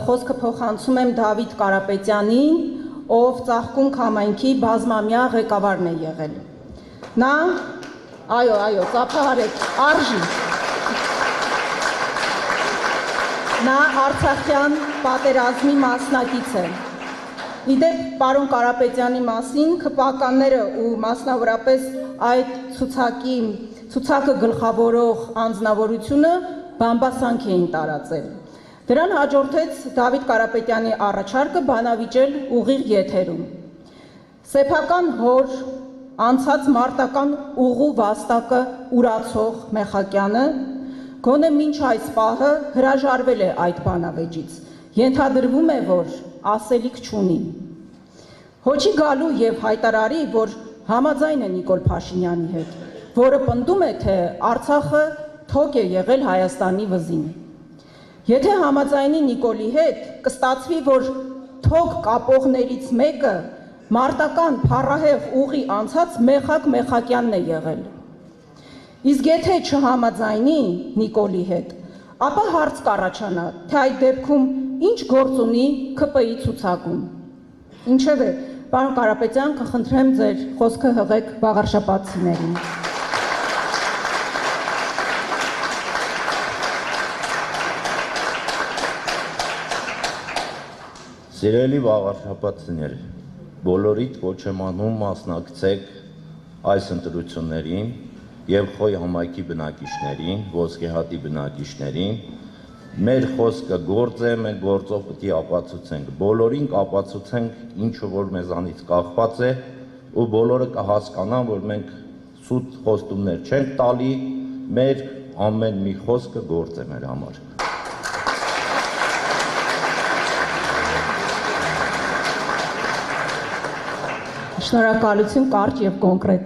Խոսքը փոխանցում եմ Դավիթ Կարապետյանին, ով Ծաղկունք համայնքի բազմամյա ղեկավարն է եղել։ Նա, այո, ծափահարեք, արժի։ Նա Արցախյան պատերազմի մասնակից է։ Իդեպ, պարոն Կարապետյանի մասին քպականները ու մասնավորապես այդ ցուցակը գլխավորող անձնավորությունը բամբասանք էին տարածել։ Դրան հաջորդեց Դավիթ Կարապետյանի առաջարկը բանավիճել ուղիղ եթերում։ Սեփական հոր անցած մարտական ուղու վաստակը ուրացող Մեխակյանը գոնե մինչ այս պահը հրաժարվել է այդ բանավեճից, ենթադրվում է, որ ասելիք չունի։ Հոչի գալու և հայտարարի, որ համաձայն է Նիկոլ Փաշինյանի հետ, որը պնդում է, թե Արցախը թոք է եղել Հայաստանի վզին։ Եթե համաձայնի Նիկոլի հետ, կստացվի, որ թոք կապողներից մեկը մարտական փառահեղ ուղի անցած Մեխակ Մեխակյանն է եղել։ Իսկ եթե չհամաձայնի Նիկոլի հետ, ապա հարց կառաջանա, թե այդ դեպքում ինչ գործ ունի ՔՊ-ի ցուցակում։ Ինչևէ, պարոն Կարապետյան, կխնդրեմ ձեր խոսքը հղեք վաղարշապատցիներին։ Սիրելի վաղարշապատցիներ, բոլորիդ ոչ եմ անում մասնակցեք այս ընտրություններին և Խոյ համայնքի բնակիչներին, Ոսկեհատի բնակիչներին, մեր խոսքը գործ է, մենք գործով պետք է ապացուցենք, բոլորին կապացուցենք ինչը որ մեզանից կախված է ու բոլորը կհասկանան, որ մենք սուտ խոստումներ չենք տալի, մեր ամեն մի խոսքը գործ է մեր համար։ Շնորհակալություն, կարճ և կոնկրետ։